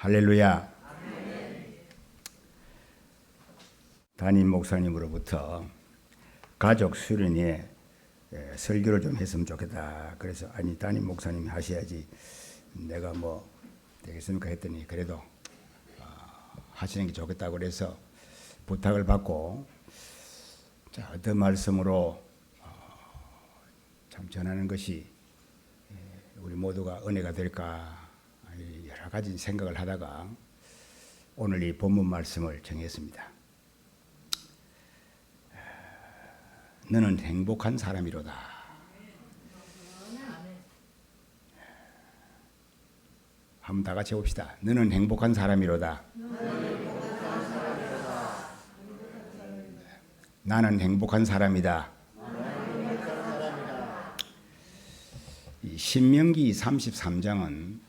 할렐루야. 담임 목사님으로부터 가족 수련회에 설교를 좀 했으면 좋겠다. 그래서 아니 담임 목사님이 하셔야지 내가 뭐 되겠습니까 했더니 그래도 하시는 게 좋겠다고 그래서 부탁을 받고 자, 어떤 말씀으로 참 전하는 것이 우리 모두가 은혜가 될까 여러 가지 생각을 하다가 오늘 이 본문 말씀을 정했습니다. 너는 행복한 사람이로다. 한번 다 같이 해봅시다. 너는 행복한 사람이로다. 나는 행복한 사람이다. 신명기 33장은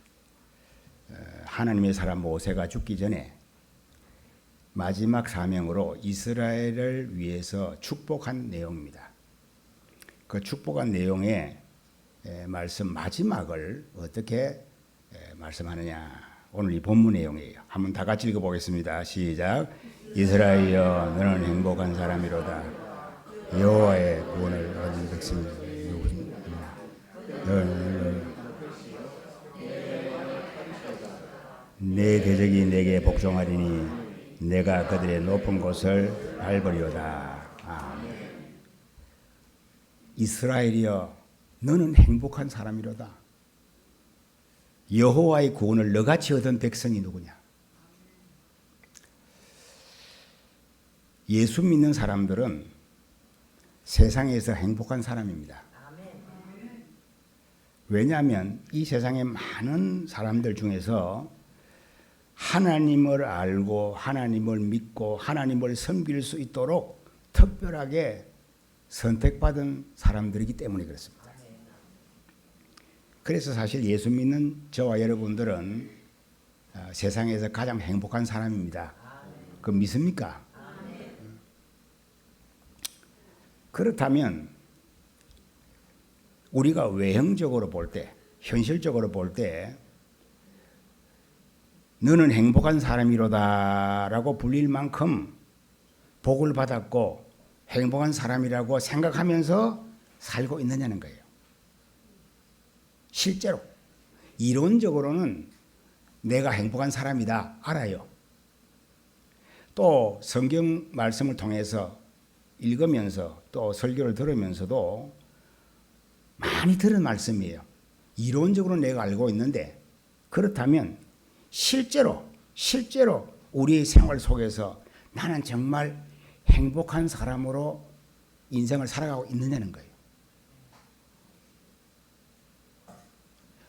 하나님의 사람 모세가 죽기 전에 마지막 사명으로 이스라엘을 위해서 축복한 내용입니다. 그 축복한 내용의 말씀 마지막을 어떻게 말씀하느냐. 오늘 이 본문 내용이에요. 한번 다 같이 읽어보겠습니다. 시작. 이스라엘여 너는 행복한 사람이로다. 여호와의 구원을 얻은 백성이다. 내 대적이 내게 복종하리니 내가 그들의 높은 곳을 밟으리로다. 아멘. 이스라엘이여 너는 행복한 사람이로다. 여호와의 구원을 너같이 얻은 백성이 누구냐? 예수 믿는 사람들은 세상에서 행복한 사람입니다. 왜냐하면 이 세상에 많은 사람들 중에서 하나님을 알고 하나님을 믿고 하나님을 섬길 수 있도록 특별하게 선택받은 사람들이기 때문에 그렇습니다. 그래서 사실 예수 믿는 저와 여러분들은 세상에서 가장 행복한 사람입니다. 그거 믿습니까? 그렇다면 우리가 외형적으로 볼 때, 현실적으로 볼 때 너는 행복한 사람이로다라고 불릴 만큼 복을 받았고 행복한 사람이라고 생각하면서 살고 있느냐는 거예요. 실제로 이론적으로는 내가 행복한 사람이다 알아요. 또 성경 말씀을 통해서 읽으면서 또 설교를 들으면서도 많이 들은 말씀이에요. 이론적으로 내가 알고 있는데 그렇다면 실제로 우리의 생활 속에서 나는 정말 행복한 사람으로 인생을 살아가고 있느냐는 거예요.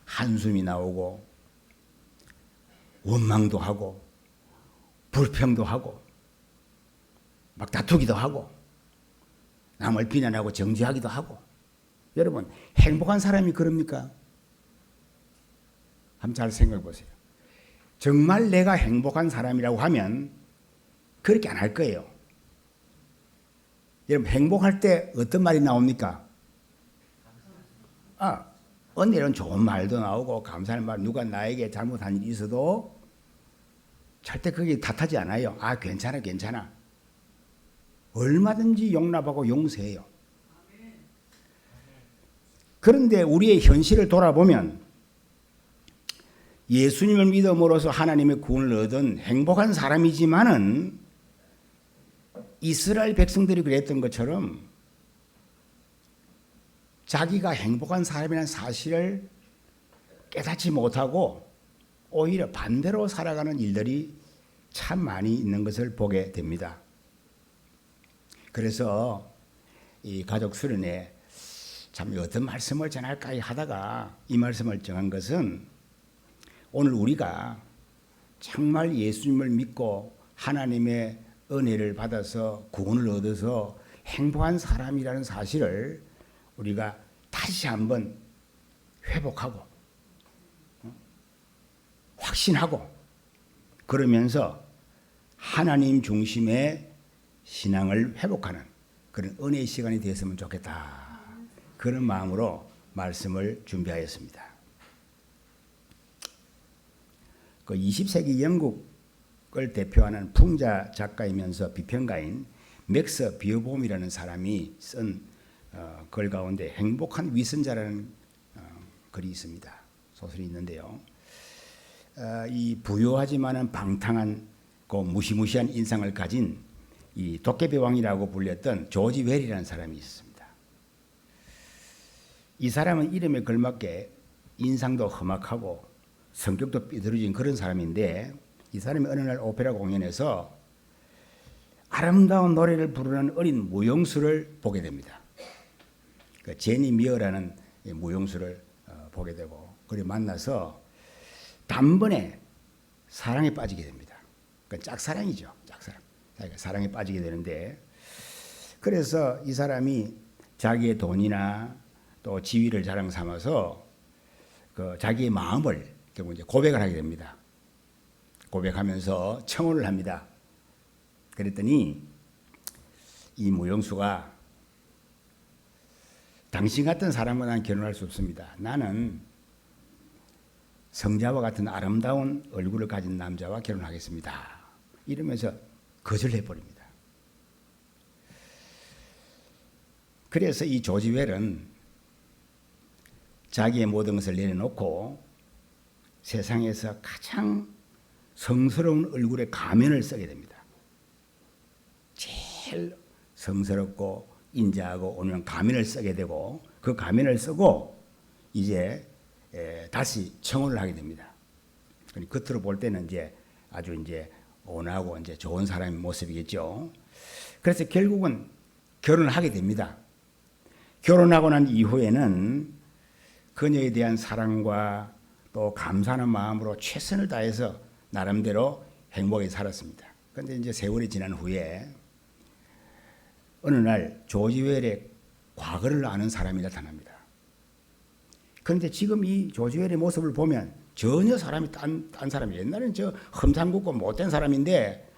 한숨이 나오고 원망도 하고 불평도 하고 막 다투기도 하고 남을 비난하고 정죄하기도 하고 여러분 행복한 사람이 그럽니까? 한번 잘 생각해 보세요. 정말 내가 행복한 사람이라고 하면 그렇게 안 할 거예요. 여러분 행복할 때 어떤 말이 나옵니까? 언니는 좋은 말도 나오고 감사하는 말, 누가 나에게 잘못한 일이 있어도 절대 그게 탓하지 않아요. 괜찮아. 얼마든지 용납하고 용서해요. 그런데 우리의 현실을 돌아보면 예수님을 믿음으로써 하나님의 구원을 얻은 행복한 사람이지만은 이스라엘 백성들이 그랬던 것처럼 자기가 행복한 사람이라는 사실을 깨닫지 못하고 오히려 반대로 살아가는 일들이 참 많이 있는 것을 보게 됩니다. 그래서 이 가족 수련회 참 어떤 말씀을 전할까 하다가 이 말씀을 정한 것은 오늘 우리가 정말 예수님을 믿고 하나님의 은혜를 받아서 구원을 얻어서 행복한 사람이라는 사실을 우리가 다시 한번 회복하고 확신하고 그러면서 하나님 중심의 신앙을 회복하는 그런 은혜의 시간이 되었으면 좋겠다. 그런 마음으로 말씀을 준비하였습니다. 그 20세기 영국을 대표하는 풍자 작가이면서 비평가인 맥스 비어봄이라는 사람이 쓴 글 가운데 행복한 위선자라는 글이 있습니다. 소설이 있는데요. 이 부유하지만은 방탕한 그 무시무시한 인상을 가진 이 도깨비 왕이라고 불렸던 조지 웰이라는 사람이 있습니다. 이 사람은 이름에 걸맞게 인상도 험악하고 성격도 삐뚤어진 그런 사람인데, 이 사람이 어느 날 오페라 공연에서 아름다운 노래를 부르는 어린 무용수를 보게 됩니다. 그 제니 미어라는 무용수를 보게 되고, 그리고 만나서 단번에 사랑에 빠지게 됩니다. 그 짝사랑이죠. 짝사랑. 사랑에 빠지게 되는데, 그래서 이 사람이 자기의 돈이나 또 지위를 자랑 삼아서 그 자기의 마음을 결국 이제 고백을 하게 됩니다. 고백하면서 청혼을 합니다. 그랬더니 이 무용수가 당신 같은 사람과 난 결혼할 수 없습니다. 나는 성자와 같은 아름다운 얼굴을 가진 남자와 결혼하겠습니다. 이러면서 거절해버립니다. 그래서 이 조지 웰은 자기의 모든 것을 내려놓고 세상에서 가장 성스러운 얼굴의 가면을 쓰게 됩니다. 제일 성스럽고 인자하고 온유한 가면을 쓰게 되고, 그 가면을 쓰고 이제 다시 청혼을 하게 됩니다. 겉으로 볼 때는 이제 아주 이제 온화하고 이제 좋은 사람의 모습이겠죠. 그래서 결국은 결혼을 하게 됩니다. 결혼하고 난 이후에는 그녀에 대한 사랑과 또 감사하는 마음으로 최선을 다해서 나름대로 행복하게 살았습니다. 그런데 이제 세월이 지난 후에 어느 날 조지 웰의 과거를 아는 사람이 나타납니다. 그런데 지금 이 조지 웰의 모습을 보면 전혀 사람이 딴 사람이에요. 옛날에는 저 험상궂고 못된 사람인데,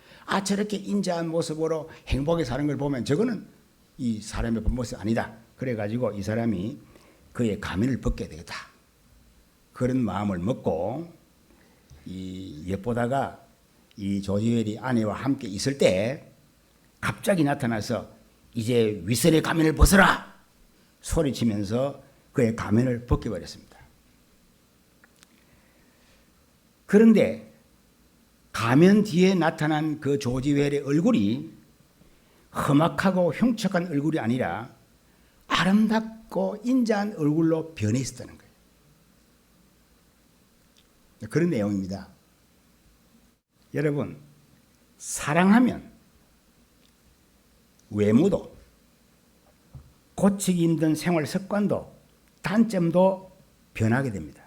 저렇게 인자한 모습으로 행복하게 사는 걸 보면 저거는 이 사람의 본 모습이 아니다. 그래가지고 이 사람이 그의 가면을 벗게 되겠다. 그런 마음을 먹고 이 엿보다가 이 조지 웰이 아내와 함께 있을 때 갑자기 나타나서 이제 위선의 가면을 벗어라! 소리치면서 그의 가면을 벗겨버렸습니다. 그런데 가면 뒤에 나타난 그 조지 웰의 얼굴이 험악하고 흉측한 얼굴이 아니라 아름답고 인자한 얼굴로 변해 있었다는 거예요. 그런 내용입니다. 여러분, 사랑하면 외모도 고치기 힘든 생활 습관도 단점도 변하게 됩니다.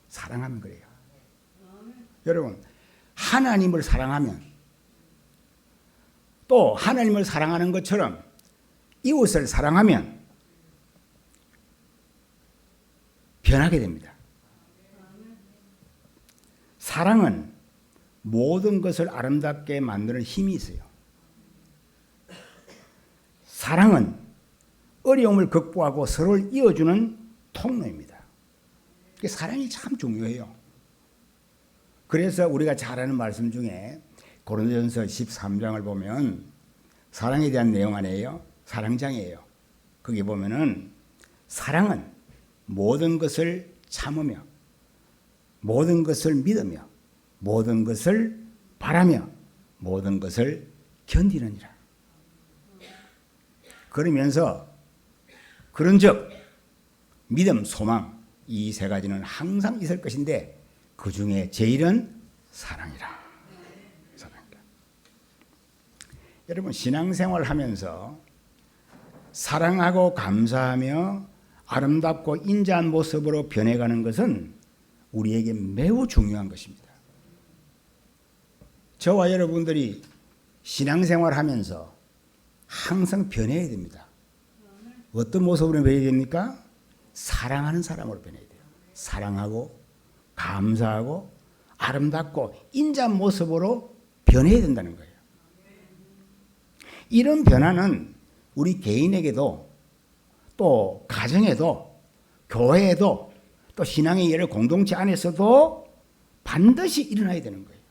사랑하면 그래요. 여러분, 하나님을 사랑하면 또 하나님을 사랑하는 것처럼 이웃을 사랑하면 변하게 됩니다. 사랑은 모든 것을 아름답게 만드는 힘이 있어요. 사랑은 어려움을 극복하고 서로를 이어주는 통로입니다. 사랑이 참 중요해요. 그래서 우리가 잘 아는 말씀 중에 고린도전서 13장을 보면 사랑에 대한 내용 아니에요? 사랑장이에요. 거기 보면은 사랑은 모든 것을 참으며 모든 것을 믿으며 모든 것을 바라며 모든 것을 견디느니라. 그러면서 그런즉 믿음, 소망 이 세 가지는 항상 있을 것인데 그 중에 제일은 사랑이라. 사랑이라. 여러분, 신앙생활 하면서 사랑하고 감사하며 아름답고 인자한 모습으로 변해가는 것은 우리에게 매우 중요한 것입니다. 저와 여러분들이 신앙생활 하면서 항상 변해야 됩니다. 어떤 모습으로 변해야 됩니까? 사랑하는 사람으로 변해야 돼요. 사랑하고 감사하고 아름답고 인자한 모습으로 변해야 된다는 거예요. 이런 변화는 우리 개인에게도 또 가정에도 교회에도 또 신앙의 예를 공동체 안에서도 반드시 일어나야 되는 거예요.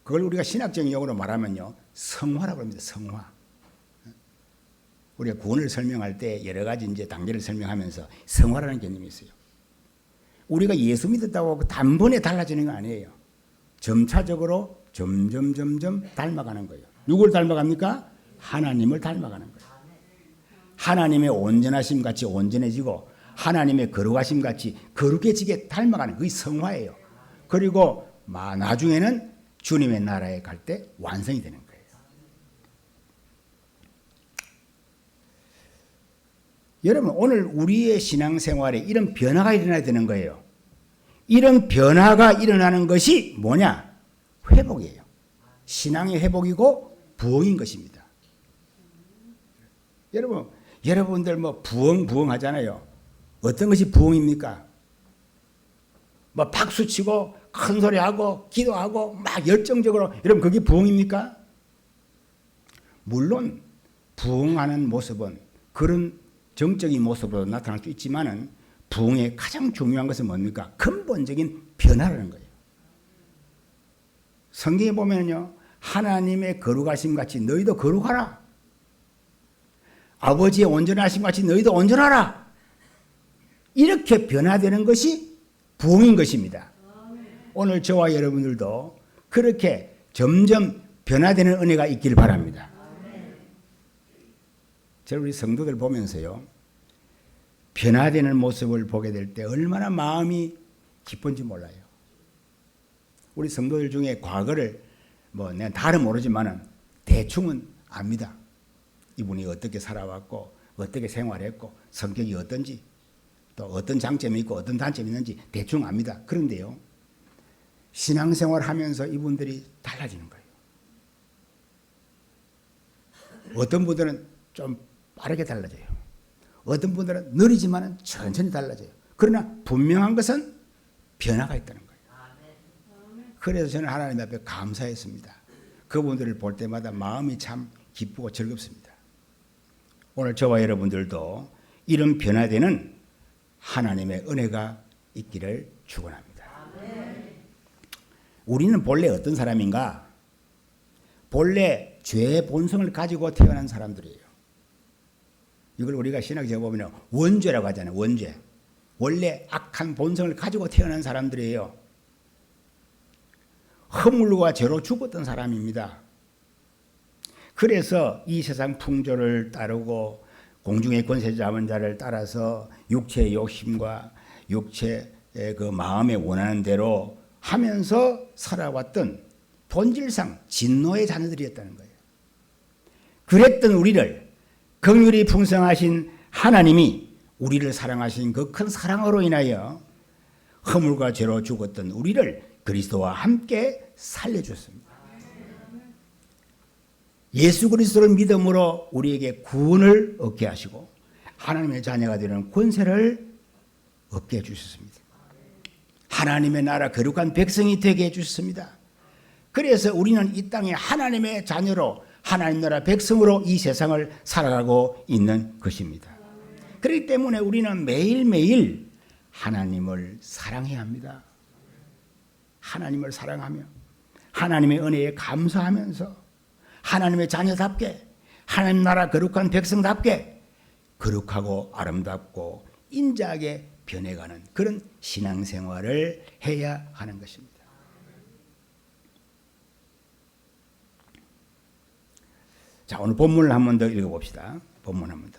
그걸 우리가 신학적인 용어로 말하면요, 성화라고 합니다. 성화. 우리가 구원을 설명할 때 여러 가지 이제 단계를 설명하면서 성화라는 개념이 있어요. 우리가 예수 믿었다고 단번에 달라지는 거 아니에요. 점차적으로 점점 닮아가는 거예요. 누굴 닮아갑니까? 하나님을 닮아가는 거예요. 하나님의 온전하심 같이 온전해지고 하나님의 거룩하심 같이 거룩해지게 닮아가는 그게 성화예요. 그리고 나중에는 주님의 나라에 갈 때 완성이 되는 거예요. 여러분, 오늘 우리의 신앙생활에 이런 변화가 일어나야 되는 거예요. 이런 변화가 일어나는 것이 뭐냐? 회복이에요. 신앙의 회복이고 부흥인 것입니다. 여러분들 뭐 부흥 하잖아요. 어떤 것이 부흥입니까? 뭐 박수치고 큰 소리하고 기도하고 막 열정적으로, 여러분 그게 부흥입니까? 물론 부흥하는 모습은 그런 정적인 모습으로 나타날 수 있지만은 부흥의 가장 중요한 것은 뭡니까? 근본적인 변화라는 거예요. 성경에 보면요, 하나님의 거룩하심 같이 너희도 거룩하라. 아버지의 온전하심 같이 너희도 온전하라. 이렇게 변화되는 것이 부흥인 것입니다. 오늘 저와 여러분들도 그렇게 점점 변화되는 은혜가 있기를 바랍니다. 우리 성도들 보면서요, 변화되는 모습을 보게 될 때 얼마나 마음이 기쁜지 몰라요. 우리 성도들 중에 과거를 내가 다는 모르지만은 대충은 압니다. 이분이 어떻게 살아왔고 어떻게 생활했고 성격이 어떤지 또 어떤 장점이 있고 어떤 단점이 있는지 대충 압니다. 그런데요, 신앙생활 하면서 이분들이 달라지는 거예요. 어떤 분들은 좀 빠르게 달라져요. 어떤 분들은 느리지만 천천히 달라져요. 그러나 분명한 것은 변화가 있다는 거예요. 그래서 저는 하나님 앞에 감사했습니다. 그분들을 볼 때마다 마음이 참 기쁘고 즐겁습니다. 오늘 저와 여러분들도 이런 변화되는 하나님의 은혜가 있기를 축원합니다. 우리는 본래 어떤 사람인가? 본래 죄의 본성을 가지고 태어난 사람들이에요. 이걸 우리가 신학적으로 보면 원죄라고 하잖아요. 원죄. 원래 악한 본성을 가지고 태어난 사람들이에요. 허물과 죄로 죽었던 사람입니다. 그래서 이 세상 풍조를 따르고 공중의 권세 잡은 자를 따라서 육체의 욕심과 육체의 그 마음에 원하는 대로 하면서 살아왔던 본질상 진노의 자녀들이었다는 거예요. 그랬던 우리를 긍휼이 풍성하신 하나님이 우리를 사랑하신 그 큰 사랑으로 인하여 허물과 죄로 죽었던 우리를 그리스도와 함께 살려주셨습니다. 예수 그리스도를 믿음으로 우리에게 구원을 얻게 하시고 하나님의 자녀가 되는 권세를 얻게 해주셨습니다. 하나님의 나라 거룩한 백성이 되게 해주셨습니다. 그래서 우리는 이 땅에 하나님의 자녀로 하나님 나라 백성으로 이 세상을 살아가고 있는 것입니다. 그렇기 때문에 우리는 매일매일 하나님을 사랑해야 합니다. 하나님을 사랑하며 하나님의 은혜에 감사하면서 하나님의 자녀답게 하나님 나라 거룩한 백성답게 거룩하고 아름답고 인자하게 변해가는 그런 신앙생활을 해야 하는 것입니다. 자, 오늘 본문을 한 번 더 읽어봅시다. 본문 한 번 더.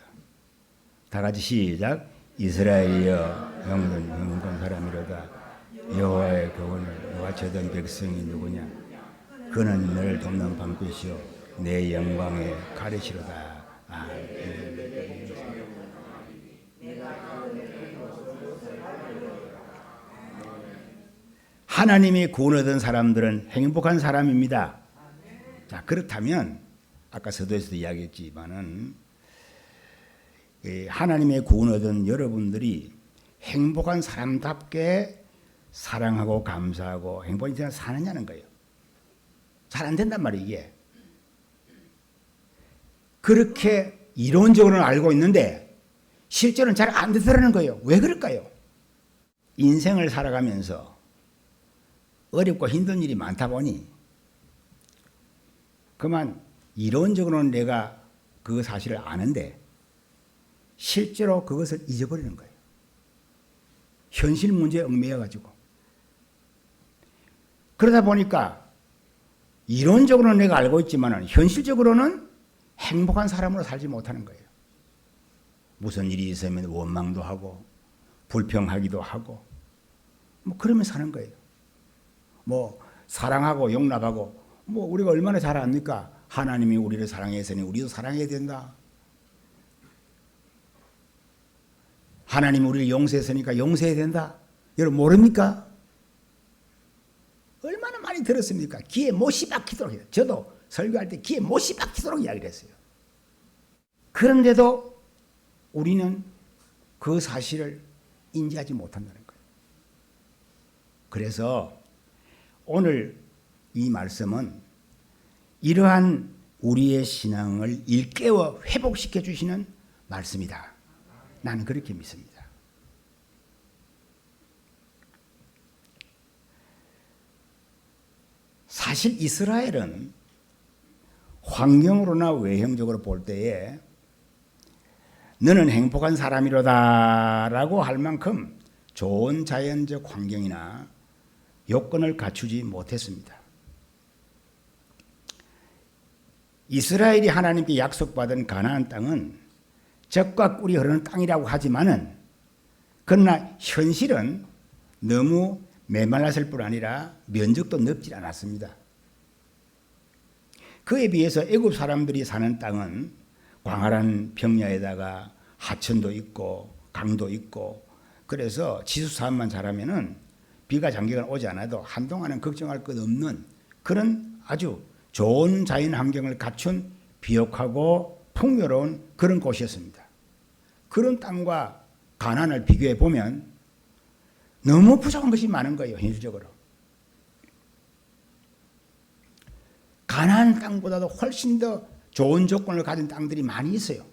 다 같이 시작. 이스라엘이여 영원한 사람이로다. 여호와의 교훈을 와처던 백성이 누구냐? 그는 너를 돕는 방패시요 내 영광의 가르치로다. 아멘. 하나님이 구원 얻은 사람들은 행복한 사람입니다. 자, 그렇다면 아까 서두에서도 이야기했지만은 하나님의 구원 얻은 여러분들이 행복한 사람답게 사랑하고 감사하고 행복한 인생을 사느냐는 거예요. 잘 안 된단 말이에요, 이게. 그렇게 이론적으로는 알고 있는데 실제로는 잘 안 되더라는 거예요. 왜 그럴까요? 인생을 살아가면서 어렵고 힘든 일이 많다 보니 그만 이론적으로는 내가 그 사실을 아는데 실제로 그것을 잊어버리는 거예요. 현실 문제에 얽매여 가지고. 그러다 보니까 이론적으로는 내가 알고 있지만 현실적으로는 행복한 사람으로 살지 못하는 거예요. 무슨 일이 있으면 원망도 하고 불평하기도 하고 뭐 그러면 사는 거예요. 뭐 사랑하고 용납하고 뭐 우리가 얼마나 잘 압니까? 하나님이 우리를 사랑했으니 우리도 사랑해야 된다. 하나님이 우리를 용서했으니까 용서해야 된다. 여러분 모릅니까? 얼마나 많이 들었습니까? 귀에 못이 박히도록 해요. 저도 설교할 때 귀에 못이 박히도록 이야기를 했어요. 그런데도 우리는 그 사실을 인지하지 못한다는 거예요. 그래서 오늘 이 말씀은 이러한 우리의 신앙을 일깨워 회복시켜 주시는 말씀이다. 나는 그렇게 믿습니다. 사실 이스라엘은 환경으로나 외형적으로 볼 때에 너는 행복한 사람이로다라고 할 만큼 좋은 자연적 환경이나 요건을 갖추지 못했습니다. 이스라엘이 하나님께 약속받은 가나안 땅은 젖과 꿀이 흐르는 땅이라고 하지만은 그러나 현실은 너무 메말랐을 뿐 아니라 면적도 넓지 않았습니다. 그에 비해서 애굽 사람들이 사는 땅은 광활한 평야에다가 하천도 있고 강도 있고 그래서 지수사업만 잘하면은 비가 장기간 오지 않아도 한동안은 걱정할 것 없는 그런 아주 좋은 자연 환경을 갖춘 비옥하고 풍요로운 그런 곳이었습니다. 그런 땅과 가나안을 비교해 보면 너무 부족한 것이 많은 거예요. 현실적으로. 가나안 땅보다도 훨씬 더 좋은 조건을 가진 땅들이 많이 있어요.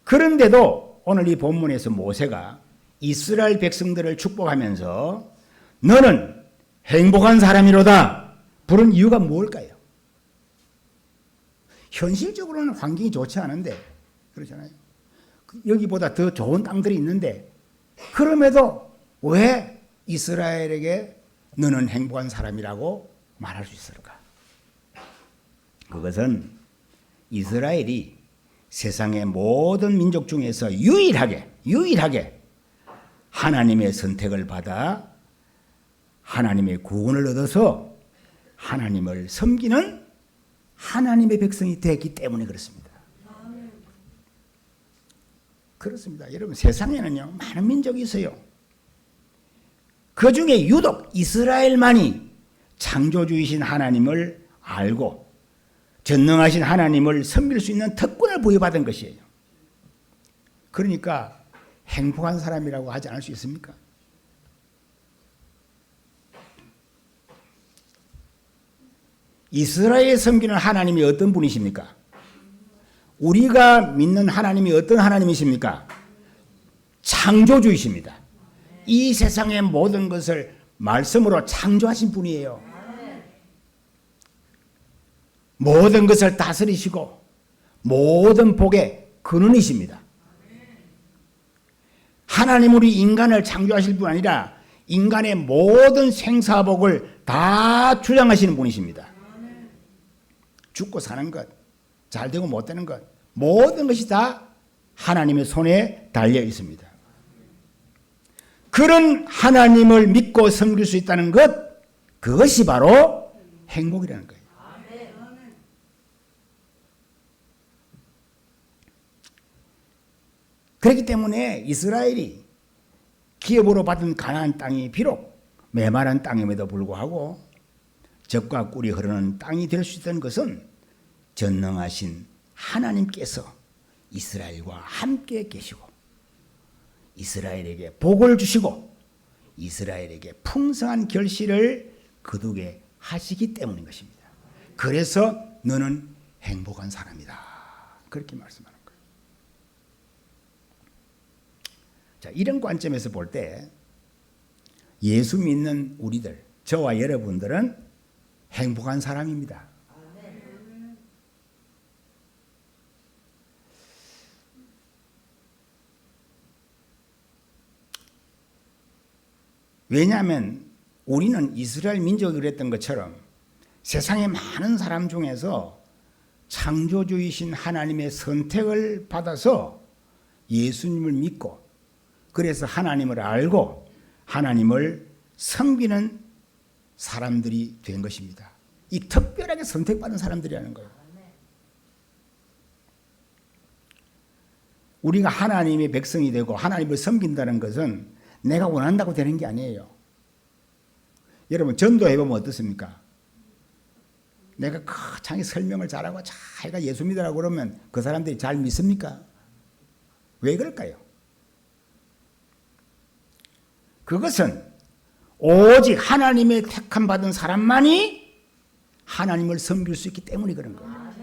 그런데도 오늘 이 본문에서 모세가 이스라엘 백성들을 축복하면서 너는 행복한 사람이로다 부른 이유가 뭘까요? 현실적으로는 환경이 좋지 않은데 그렇잖아요. 여기보다 더 좋은 땅들이 있는데 그럼에도 왜 이스라엘에게 너는 행복한 사람이라고 말할 수 있을까? 그것은 이스라엘이 세상의 모든 민족 중에서 유일하게 하나님의 선택을 받아 하나님의 구원을 얻어서 하나님을 섬기는 하나님의 백성이 되었기 때문에 그렇습니다. 그렇습니다. 여러분 세상에는요 많은 민족이 있어요. 그 중에 유독 이스라엘만이 창조주이신 하나님을 알고 전능하신 하나님을 섬길 수 있는 특권을 부여받은 것이에요. 그러니까 행복한 사람이라고 하지 않을 수 있습니까? 이스라엘 섬기는 하나님이 어떤 분이십니까? 우리가 믿는 하나님이 어떤 하나님이십니까? 창조주이십니다. 이 세상의 모든 것을 말씀으로 창조하신 분이에요. 모든 것을 다스리시고 모든 복의 근원이십니다. 하나님 우리 인간을 창조하실 뿐 아니라 인간의 모든 생사복을 다 주장하시는 분이십니다. 죽고 사는 것, 잘되고 못되는 것, 모든 것이 다 하나님의 손에 달려 있습니다. 그런 하나님을 믿고 섬길 수 있다는 것, 그것이 바로 행복이라는 거예요. 그렇기 때문에 이스라엘이 기업으로 받은 가나안 땅이 비록 메마른 땅임에도 불구하고 젖과 꿀이 흐르는 땅이 될 수 있다는 것은 전능하신 하나님께서 이스라엘과 함께 계시고 이스라엘에게 복을 주시고 이스라엘에게 풍성한 결실을 거두게 하시기 때문인 것입니다. 그래서 너는 행복한 사람이다. 그렇게 말씀하는 거예요. 자, 이런 관점에서 볼 때 예수 믿는 우리들, 저와 여러분들은 행복한 사람입니다. 왜냐하면 우리는 이스라엘 민족이 그랬던 것처럼 세상의 많은 사람 중에서 창조주이신 하나님의 선택을 받아서 예수님을 믿고 그래서 하나님을 알고 하나님을 섬기는 사람들이 된 것입니다. 이 특별하게 선택받은 사람들이라는 거예요. 우리가 하나님의 백성이 되고 하나님을 섬긴다는 것은 내가 원한다고 되는 게 아니에요. 여러분 전도해보면 어떻습니까? 내가 거창히 설명을 잘하고 자기가 예수 믿으라고 그러면 그 사람들이 잘 믿습니까? 왜 그럴까요? 그것은 오직 하나님의 택함 받은 사람만이 하나님을 섬길 수 있기 때문에 그런 거예요.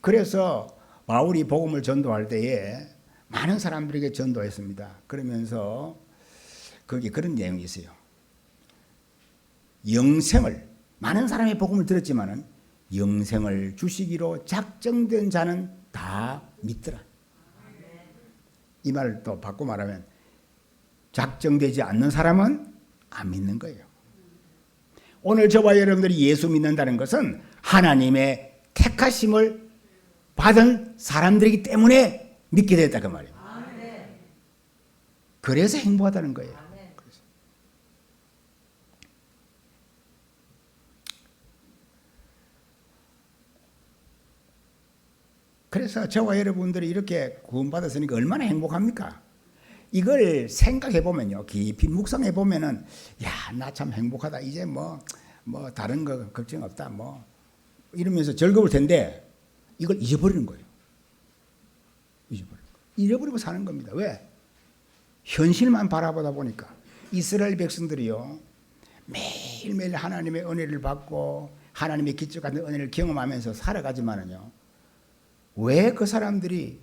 그래서 바울이 복음을 전도할 때에 많은 사람들에게 전도했습니다. 그러면서 거기 그런 내용이 있어요. 영생을 많은 사람의 복음을 들었지만은 영생을 주시기로 작정된 자는 다 믿더라. 이 말을 또 바꿔 말하면 작정되지 않는 사람은 안 믿는 거예요. 오늘 저와 여러분들이 예수 믿는다는 것은 하나님의 택하심을 받은 사람들이기 때문에 믿게 됐다 그 말이에요. 그래서 행복하다는 거예요. 그래서 저와 여러분들이 이렇게 구원받았으니까 얼마나 행복합니까? 이걸 생각해 보면요, 깊이 묵상해 보면은, 야, 나 참 행복하다. 이제 뭐 다른 거 걱정 없다. 이러면서 즐거울 텐데, 이걸 잊어버리는 거예요. 잊어버리고 사는 겁니다. 왜? 현실만 바라보다 보니까 이스라엘 백성들이요, 매일매일 하나님의 은혜를 받고 하나님의 기적 같은 은혜를 경험하면서 살아가지만은요, 왜 그 사람들이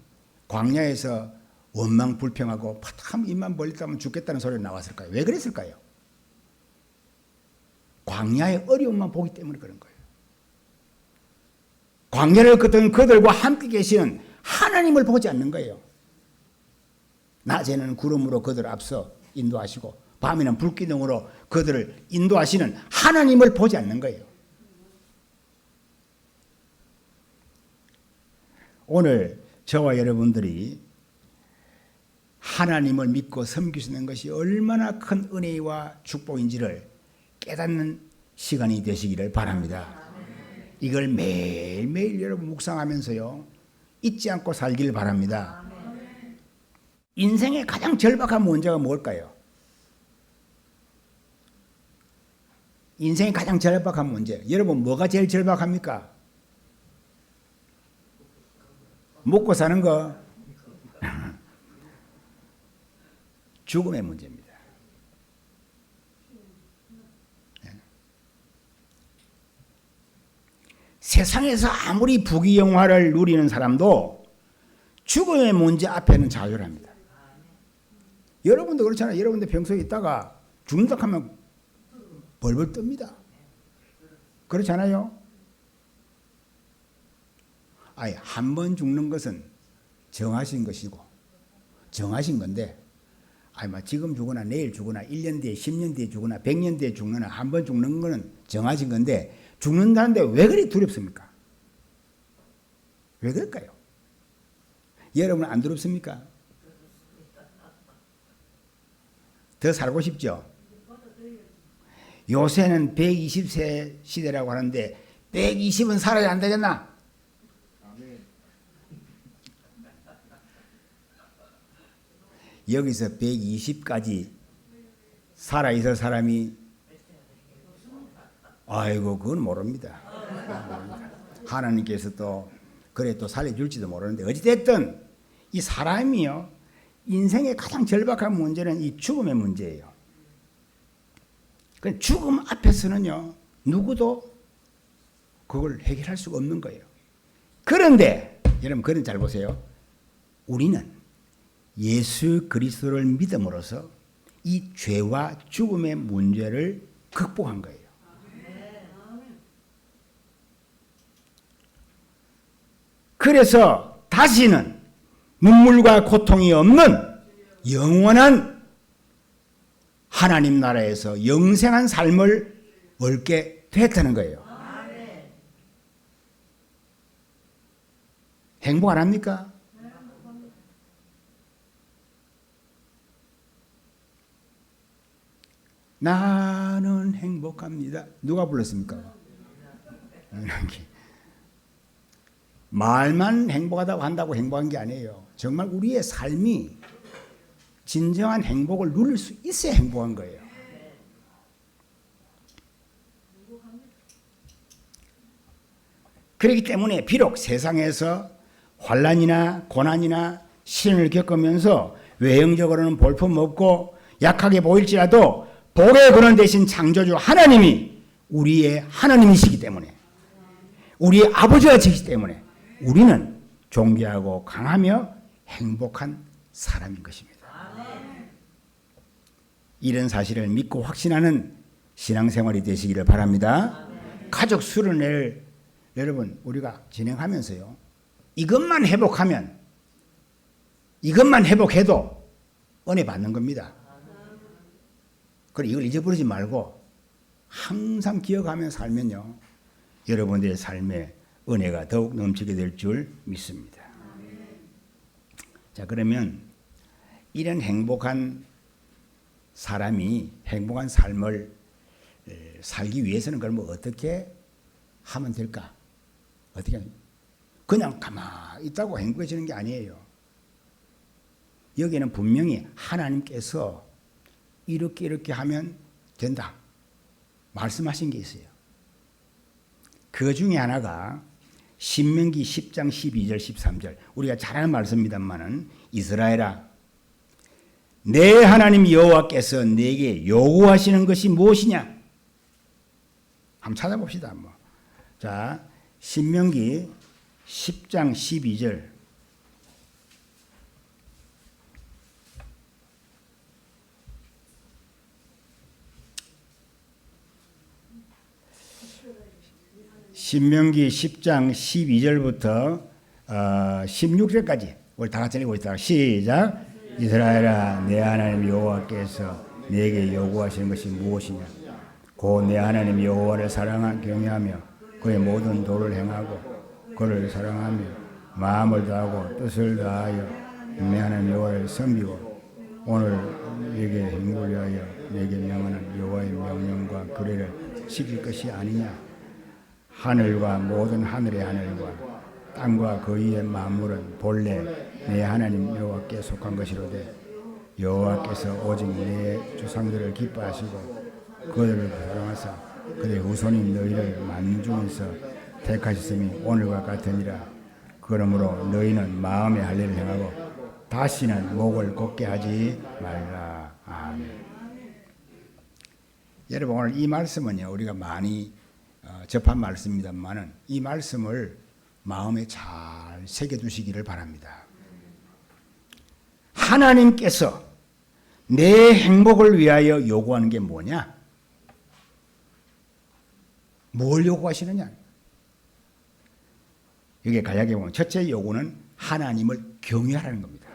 광야에서 원망 불평하고 파탐 입만 벌렸다면 죽겠다는 소리가 나왔을까요? 왜 그랬을까요? 광야의 어려움만 보기 때문에 그런 거예요. 광야를 걷던 그들과 함께 계시는 하나님을 보지 않는 거예요. 낮에는 구름으로 그들을 앞서 인도하시고 밤에는 불기둥으로 그들을 인도하시는 하나님을 보지 않는 거예요. 오늘 저와 여러분들이 하나님을 믿고 섬길 수 있는 것이 얼마나 큰 은혜와 축복인지를 깨닫는 시간이 되시기를 바랍니다. 이걸 매일매일 여러분 묵상하면서요, 잊지 않고 살기를 바랍니다. 인생의 가장 절박한 문제가 뭘까요? 인생의 가장 절박한 문제. 여러분 뭐가 제일 절박합니까? 먹고 사는 거. 죽음의 문제입니다. 세상에서 아무리 부귀영화를 누리는 사람도 죽음의 문제 앞에는 좌절합니다. 여러분도 그렇잖아요. 여러분도 평소에 있다가 죽는다 하면 벌벌 뜹니다. 그렇잖아요. 아니, 한 번 죽는 것은 정하신 것이고 정하신 건데, 지금 죽거나 내일 죽거나 1년 뒤에 10년 뒤에 죽거나 100년 뒤에 죽거나 한 번 죽는 거는 정하신 건데, 죽는다는데 왜 그리 두렵습니까? 왜 그럴까요? 여러분 안 두렵습니까? 더 살고 싶죠? 요새는 120세 시대라고 하는데 120은 살아야 안 되겠나? 여기서 120까지 살아있을 사람이, 아이고, 그건 모릅니다. 하나님께서 또 그래 또 살려줄지도 모르는데, 어찌됐든 이 사람이요, 인생의 가장 절박한 문제는 이 죽음의 문제예요. 죽음 앞에서는요, 누구도 그걸 해결할 수가 없는 거예요. 그런데 여러분, 그런 잘 보세요. 우리는 예수 그리스도를 믿음으로써 이 죄와 죽음의 문제를 극복한 거예요. 그래서 다시는 눈물과 고통이 없는 영원한 하나님 나라에서 영생한 삶을 얻게 됐다는 거예요. 행복 안 합니까? 나는 행복합니다. 누가 불렀습니까? 말만 행복하다고 한다고 행복한 게 아니에요. 정말 우리의 삶이 진정한 행복을 누릴 수 있어야 행복한 거예요. 그렇기 때문에 비록 세상에서 환난이나 고난이나 시련을 겪으면서 외형적으로는 볼품없고 약하게 보일지라도 복의 근원 되신 창조주 하나님이 우리의 하나님이시기 때문에, 우리의 아버지가 되시기 때문에 우리는 존귀하고 강하며 행복한 사람인 것입니다. 이런 사실을 믿고 확신하는 신앙생활이 되시기를 바랍니다. 가족 수련회를 여러분 우리가 진행하면서요, 이것만 회복하면, 이것만 회복해도 은혜 받는 겁니다. 그래, 이걸 잊어버리지 말고 항상 기억하며 살면요, 여러분들의 삶에 은혜가 더욱 넘치게 될 줄 믿습니다. 자, 그러면 이런 행복한 사람이 행복한 삶을 살기 위해서는 그러면 어떻게 하면 될까? 어떻게 하면? 그냥 가만히 있다고 행복해지는 게 아니에요. 여기에는 분명히 하나님께서 이렇게 하면 된다 말씀하신 게 있어요. 그 중에 하나가 신명기 10장 12절 13절, 우리가 잘 아는 말씀입니다만은, 이스라엘아, 내 하나님 여호와께서 내게 요구하시는 것이 무엇이냐? 한번 찾아봅시다. 자, 신명기 10장 12절. 신명기 10장 12절부터 16절까지 우리 다 같이 읽고 있다. 시작. 이스라엘아, 내 하나님 여호와께서 내게 요구하시는 것이 무엇이냐? 곧 내 하나님 여호와를 사랑하 경외하며 그의 모든 도를 행하고 그를 사랑하며 마음을 다하고 뜻을 다하여 내 하나님 여호와를 섬기고 오늘 내게 행복을 위하여 내게 명하는 여호와의 명령과 규례를 지킬 것이 아니냐? 하늘과 모든 하늘의 하늘과 땅과 그 위의 만물은 본래 내 하나님 여호와께 속한 것이로되 여호와께서 오직 내 조상들을 기뻐하시고 그들을 사랑하사 그들의 후손인 너희를 만중에서 택하셨음이 오늘과 같으니라. 그러므로 너희는 마음에 할 일을 행하고 다시는 목을 곧게 하지 말라. 아멘. 여러분, 오늘 이 말씀은요, 우리가 많이 접한 말씀입니다만은 이 말씀을 마음에 잘 새겨두시기를 바랍니다. 하나님께서 내 행복을 위하여 요구하는 게 뭐냐? 뭘 요구하시느냐? 여기에 간략하게 보면 첫째 요구는 하나님을 경외하라는 겁니다.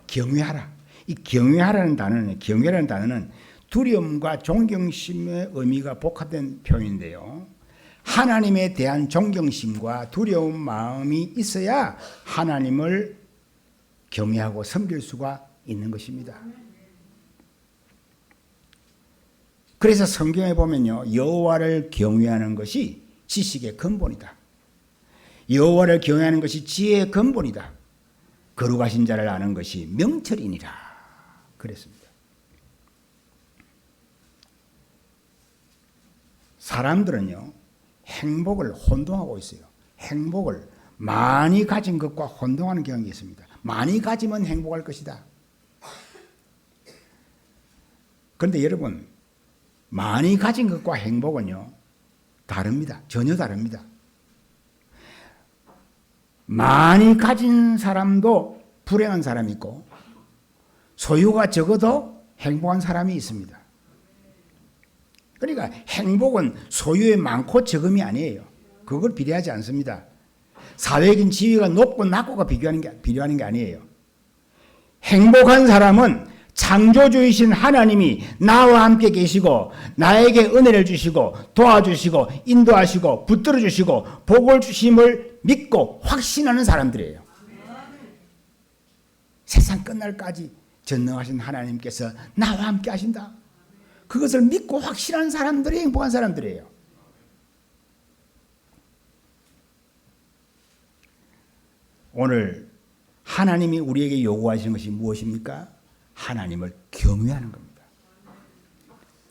경외하라. 이 경외하라는 단어는 두려움과 존경심의 의미가 복합된 표현인데요. 하나님에 대한 존경심과 두려운 마음이 있어야 하나님을 경외하고 섬길 수가 있는 것입니다. 그래서 성경에 보면요, 여호와를 경외하는 것이 지식의 근본이다. 여호와를 경외하는 것이 지혜의 근본이다. 거룩하신 자를 아는 것이 명철이니라 그랬습니다. 사람들은요, 행복을 혼동하고 있어요. 행복을 많이 가진 것과 혼동하는 경향이 있습니다. 많이 가지면 행복할 것이다. 그런데 여러분, 많이 가진 것과 행복은요, 다릅니다. 전혀 다릅니다. 많이 가진 사람도 불행한 사람이 있고, 소유가 적어도 행복한 사람이 있습니다. 그러니까 행복은 소유의 많고 적음이 아니에요. 그걸 비례하지 않습니다. 사회적인 지위가 높고 낮고가 비교하는 게 아니에요. 행복한 사람은 창조주이신 하나님이 나와 함께 계시고 나에게 은혜를 주시고 도와주시고 인도하시고 붙들어 주시고 복을 주심을 믿고 확신하는 사람들이에요. 세상 끝날까지 전능하신 하나님께서 나와 함께 하신다. 그것을 믿고 확신하는 사람들이 행복한 사람들이에요. 오늘 하나님이 우리에게 요구하시는 것이 무엇입니까? 하나님을 경외하는 겁니다.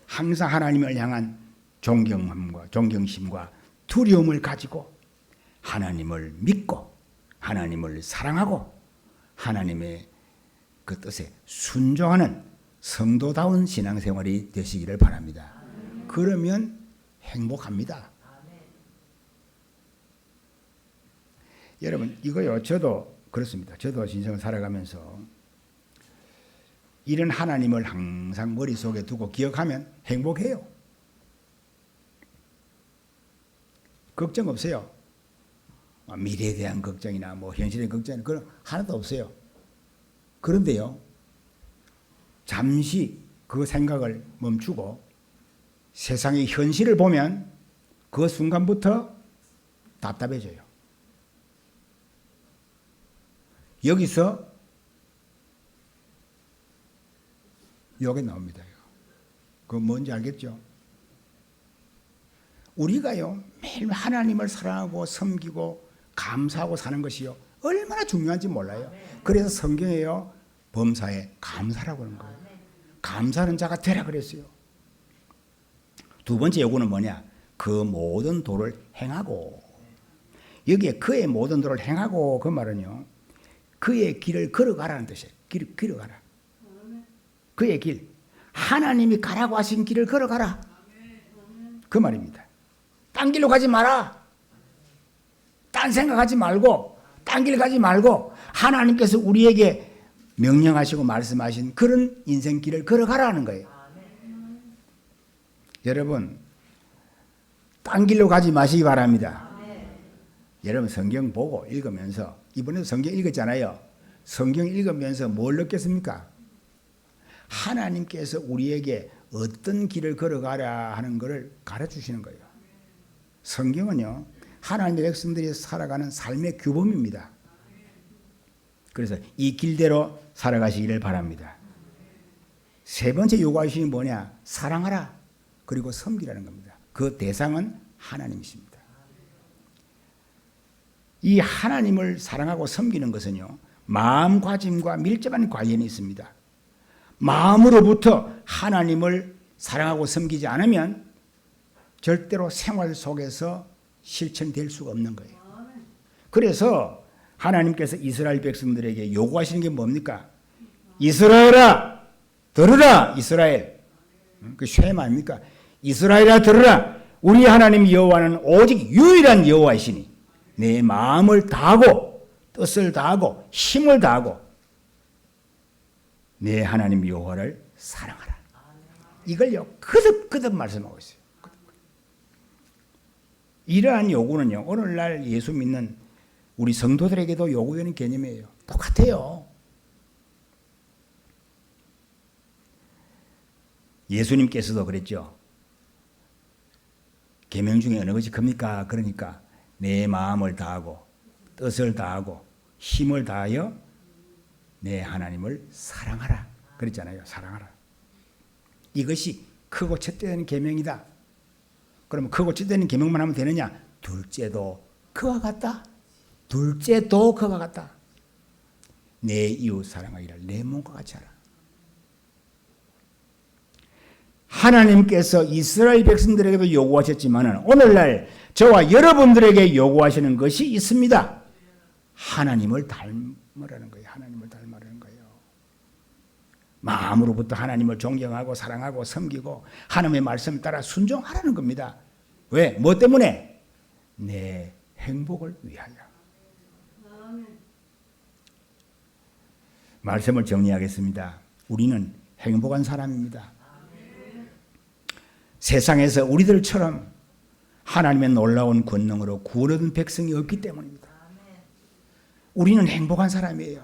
항상 하나님을 향한 존경함과 존경심과 두려움을 가지고 하나님을 믿고 하나님을 사랑하고 하나님의 그 뜻에 순종하는 성도다운 신앙생활이 되시기를 바랍니다. 그러면 행복합니다. 여러분 이거요, 저도 그렇습니다. 저도 인생을 살아가면서 이런 하나님을 항상 머릿속에 두고 기억하면 행복해요. 걱정 없어요. 미래에 대한 걱정이나 뭐 현실의 걱정 그런 하나도 없어요. 그런데요, 잠시 그 생각을 멈추고 세상의 현실을 보면 그 순간부터 답답해져요. 여기서 요게 나옵니다. 그거 뭔지 알겠죠? 우리가요 매일 하나님을 사랑하고 섬기고 감사하고 사는 것이요 얼마나 중요한지 몰라요. 그래서 성경에요 범사에 감사라고 하는 거예요. 감사하는 자가 되라 그랬어요. 두 번째 요구는 뭐냐? 그 모든 도를 행하고. 여기에 그의 모든 도를 행하고 그 말은요 그의 길을 걸어가라는 뜻이에요. 길을 걸어가라. 그의 길, 하나님이 가라고 하신 길을 걸어가라. 그 말입니다. 딴 길로 가지 마라. 딴 생각하지 말고 딴 길 가지 말고 하나님께서 우리에게 명령하시고 말씀하신 그런 인생길을 걸어가라는 거예요. 여러분 딴 길로 가지 마시기 바랍니다. 여러분 성경 보고 읽으면서 이번에도 성경 읽었잖아요. 성경 읽으면서 뭘 느꼈습니까? 하나님께서 우리에게 어떤 길을 걸어가라 하는 것을 가르쳐주시는 거예요. 성경은요 하나님의 백성들이 살아가는 삶의 규범입니다. 그래서 이 길대로 살아가시기를 바랍니다. 세 번째 요구하시는 뭐냐? 사랑하라. 그리고 섬기라는 겁니다. 그 대상은 하나님이십니다. 이 하나님을 사랑하고 섬기는 것은요 마음가짐과 밀접한 관련이 있습니다. 마음으로부터 하나님을 사랑하고 섬기지 않으면 절대로 생활 속에서 실천될 수가 없는 거예요. 그래서 하나님께서 이스라엘 백성들에게 요구하시는 게 뭡니까? 이스라엘아 들으라. 이스라엘 그 쉐마 아닙니까? 이스라엘아 들으라. 우리 하나님 여호와는 오직 유일한 여호와이시니 내 마음을 다하고 뜻을 다하고 힘을 다하고 내 하나님 여호와를 사랑하라. 이걸요 거듭거듭 말씀하고 있어요. 이러한 요구는요 오늘날 예수 믿는 우리 성도들에게도 요구되는 개념이에요. 똑같아요. 예수님께서도 그랬죠. 계명 중에 어느 것이 큽니까? 그러니까 내 마음을 다하고 뜻을 다하고 힘을 다하여 내 하나님을 사랑하라. 그랬잖아요. 사랑하라. 이것이 크고 첫째 되는 계명이다. 그러면 크고 첫째 되는 계명만 하면 되느냐? 둘째도 그와 같다. 둘째도 그와 같다. 내 이웃 사랑하기를 내 몸과 같이 하라. 하나님께서 이스라엘 백성들에게도 요구하셨지만 오늘날 저와 여러분들에게 요구하시는 것이 있습니다. 하나님을 닮으라는 거예요. 하나님을 닮으라는 거예요. 마음으로부터 하나님을 존경하고 사랑하고 섬기고 하나님의 말씀 따라 순종하라는 겁니다. 왜? 뭐 때문에? 내 행복을 위하여. 말씀을 정리하겠습니다. 우리는 행복한 사람입니다. 세상에서 우리들처럼 하나님의 놀라운 권능으로 구원 얻은 백성이 없기 때문입니다. 우리는 행복한 사람이에요.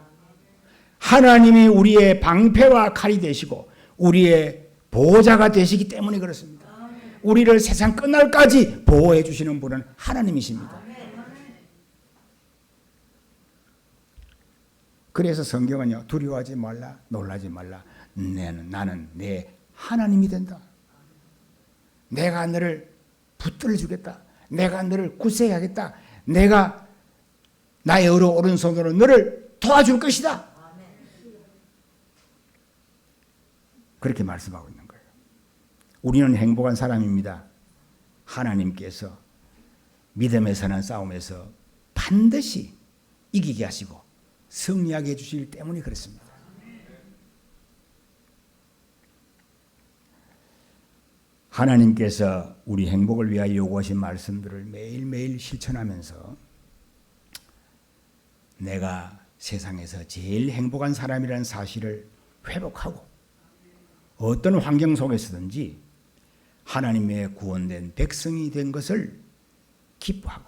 하나님이 우리의 방패와 칼이 되시고 우리의 보호자가 되시기 때문에 그렇습니다. 우리를 세상 끝날까지 보호해 주시는 분은 하나님이십니다. 그래서 성경은요, 두려워하지 말라, 놀라지 말라. 나는 내 하나님이 된다. 내가 너를 붙들어 주겠다. 내가 너를 구세하겠다. 내가 나의 오른손으로 너를 도와줄 것이다. 그렇게 말씀하고 있는 거예요. 우리는 행복한 사람입니다. 하나님께서 믿음에 사는 싸움에서 반드시 이기게 하시고 승리하게 해주시기 때문에 그렇습니다. 하나님께서 우리 행복을 위하여 요구하신 말씀들을 매일매일 실천하면서 내가 세상에서 제일 행복한 사람이라는 사실을 회복하고 어떤 환경 속에서든지 하나님의 구원된 백성이 된 것을 기뻐하고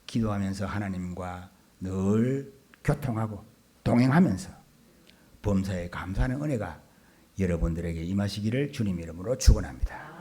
기도하면서 하나님과 늘 교통하고 동행하면서 범사에 감사하는 은혜가 여러분들에게 임하시기를 주님 이름으로 축원합니다.